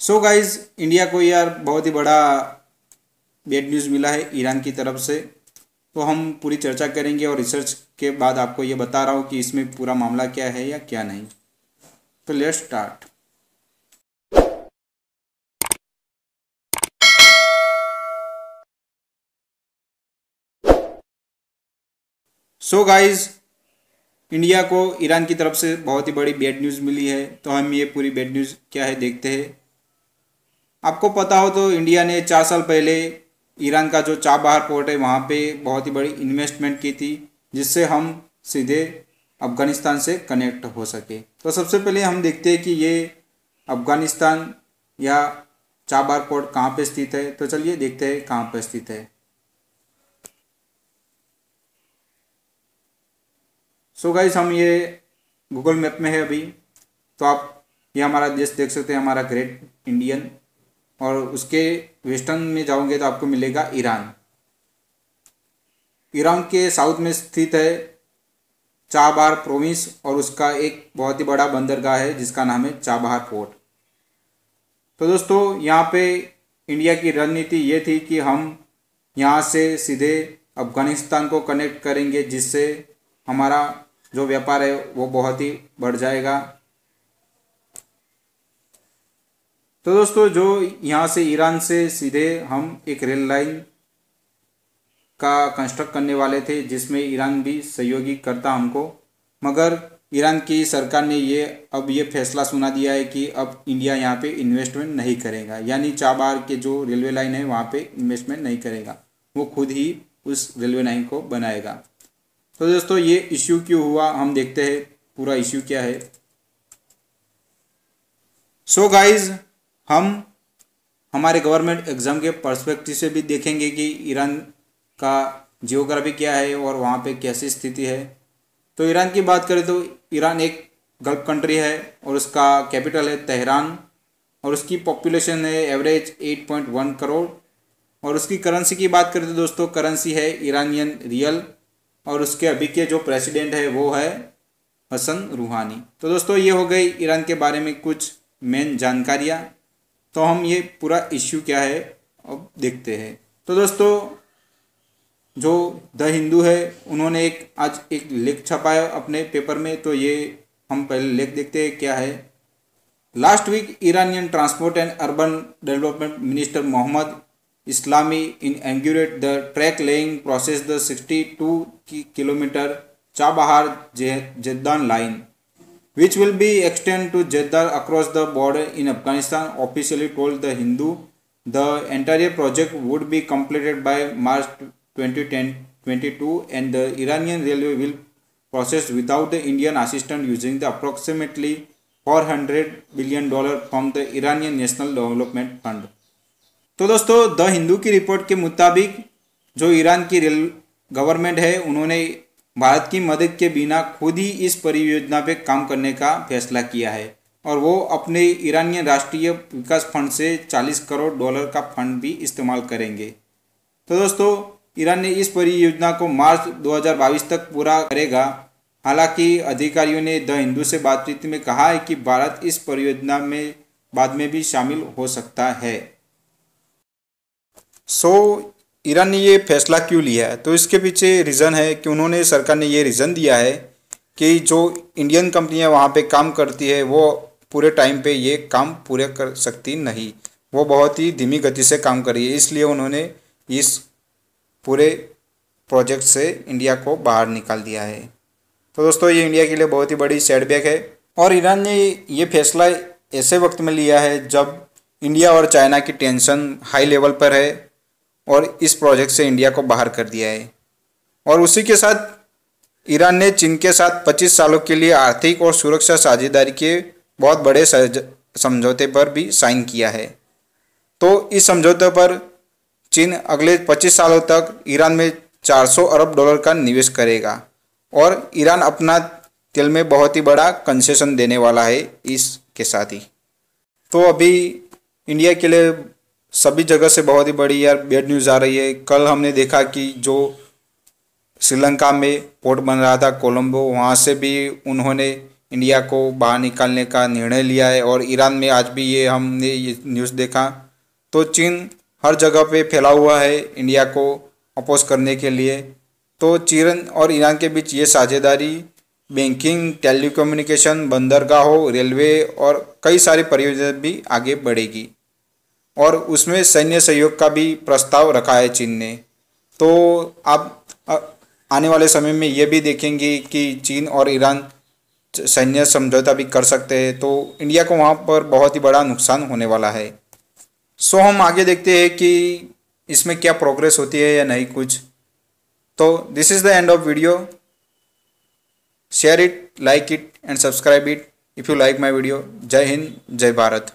So guys India को यार बहुत ही बड़ा बैड न्यूज़ मिला है ईरान की तरफ से। तो हम पूरी चर्चा करेंगे और रिसर्च के बाद आपको ये बता रहा हूँ कि इसमें पूरा मामला क्या है या क्या नहीं। तो let's start. So guys India को ईरान की तरफ से बहुत ही बड़ी बैड न्यूज़ मिली है। तो हम ये पूरी बैड न्यूज़ क्या है देखते हैं। आपको पता हो तो इंडिया ने 4 साल पहले ईरान का जो चाबहार पोर्ट है वहाँ पे बहुत ही बड़ी इन्वेस्टमेंट की थी, जिससे हम सीधे अफ़गानिस्तान से कनेक्ट हो सके। तो सबसे पहले हम देखते हैं कि ये अफ़गानिस्तान या चाबहार पोर्ट कहाँ पे स्थित है। तो चलिए देखते हैं कहाँ पे स्थित है। सो गाइस हम ये गूगल मैप में है अभी। तो आप ये हमारा देश देख सकते हैं, हमारा ग्रेट इंडियन, और उसके वेस्टर्न में जाओगे तो आपको मिलेगा ईरान। ईरान के साउथ में स्थित है चाबहार प्रोविंस, और उसका एक बहुत ही बड़ा बंदरगाह है जिसका नाम है चाबहार पोर्ट। तो दोस्तों यहाँ पे इंडिया की रणनीति ये थी कि हम यहाँ से सीधे अफ़गानिस्तान को कनेक्ट करेंगे, जिससे हमारा जो व्यापार है वो बहुत ही बढ़ जाएगा। तो दोस्तों जो यहाँ से ईरान से सीधे हम एक रेल लाइन का कंस्ट्रक्ट करने वाले थे, जिसमें ईरान भी सहयोगी करता हमको, मगर ईरान की सरकार ने अब ये फैसला सुना दिया है कि अब इंडिया यहाँ पे इन्वेस्टमेंट नहीं करेगा, यानी चाबहार के जो रेलवे लाइन है वहाँ पे इन्वेस्टमेंट नहीं करेगा, वो खुद ही उस रेलवे लाइन को बनाएगा। तो दोस्तों ये इश्यू क्यों हुआ हम देखते हैं पूरा इश्यू क्या है। सो गाइज हम हमारे गवर्नमेंट एग्ज़ाम के पर्सपेक्टिव से भी देखेंगे कि ईरान का जियोग्राफी क्या है और वहाँ पे कैसी स्थिति है। तो ईरान की बात करें तो ईरान एक गल्फ कंट्री है और उसका कैपिटल है तेहरान, और उसकी पॉपुलेशन है एवरेज 8.1 करोड़। और उसकी करेंसी की बात करें तो दोस्तों करेंसी है ईरानियन रियल, और उसके अभी के जो प्रेसिडेंट है वो है हसन रूहानी। तो दोस्तों ये हो गई ईरान के बारे में कुछ मेन जानकारियाँ। तो हम ये पूरा इश्यू क्या है अब देखते हैं। तो दोस्तों जो द हिंदू है उन्होंने आज एक लेख छपाया अपने पेपर में। तो ये हम पहले लेख देखते हैं क्या है। Last week Iranian transport and urban development minister Mohammad Eslami inaugurated the track laying process the 62 kilometer Chabahar Jeddah line, which will be extended to Jeddah across the border in Afghanistan, officially told The Hindu. The entire project would be completed by March 2022, and the Iranian railway will process without the Indian assistance using the approximately $400 billion from the Iranian National Development Fund. तो दोस्तों the Hindu की report के मुताबिक जो Iran की rail government है उन्होंने भारत की मदद के बिना खुद ही इस परियोजना पे काम करने का फैसला किया है, और वो अपने ईरानियन राष्ट्रीय विकास फंड से $40 करोड़ का फंड भी इस्तेमाल करेंगे। तो दोस्तों ईरान ने इस परियोजना को मार्च 2022 तक पूरा करेगा। हालांकि अधिकारियों ने द हिंदू से बातचीत में कहा है कि भारत इस परियोजना में बाद में भी शामिल हो सकता है। ईरान ने ये फैसला क्यों लिया है, तो इसके पीछे रीज़न है कि उन्होंने सरकार ने ये रीज़न दिया है कि जो इंडियन कंपनियां वहाँ पे काम करती है वो पूरे टाइम पे ये काम पूरे कर सकती नहीं, वो बहुत ही धीमी गति से काम कर रही है, इसलिए उन्होंने इस पूरे प्रोजेक्ट से इंडिया को बाहर निकाल दिया है। तो दोस्तों ये इंडिया के लिए बहुत ही बड़ी सेटबैक है, और ईरान ने ये फैसला ऐसे वक्त में लिया है जब इंडिया और चाइना की टेंशन हाई लेवल पर है, और इस प्रोजेक्ट से इंडिया को बाहर कर दिया है। और उसी के साथ ईरान ने चीन के साथ 25 सालों के लिए आर्थिक और सुरक्षा साझेदारी के बहुत बड़े समझौते पर भी साइन किया है। तो इस समझौते पर चीन अगले 25 सालों तक ईरान में $400 अरब का निवेश करेगा, और ईरान अपना तेल में बहुत ही बड़ा कंसेशन देने वाला है इसके साथ ही। तो अभी इंडिया के लिए सभी जगह से बहुत ही बड़ी यार बैड न्यूज़ आ रही है। कल हमने देखा कि जो श्रीलंका में पोर्ट बन रहा था कोलंबो, वहाँ से भी उन्होंने इंडिया को बाहर निकालने का निर्णय लिया है। और ईरान में आज भी ये हमने ये न्यूज़ देखा, तो चीन हर जगह पे फैला हुआ है इंडिया को अपोज करने के लिए। तो चीन और ईरान के बीच ये साझेदारी बैंकिंग, टेलीकम्युनिकेशन, बंदरगाहों, रेलवे और कई सारी परियोजना भी आगे बढ़ेगी। और उसमें सैन्य सहयोग का भी प्रस्ताव रखा है चीन ने। तो आप आने वाले समय में ये भी देखेंगे कि चीन और ईरान सैन्य समझौता भी कर सकते हैं, तो इंडिया को वहाँ पर बहुत ही बड़ा नुकसान होने वाला है। सो हम आगे देखते हैं कि इसमें क्या प्रोग्रेस होती है या नहीं कुछ। तो this is the end of video. Share it, like it and subscribe it if you like my video. जय हिंद, जय भारत।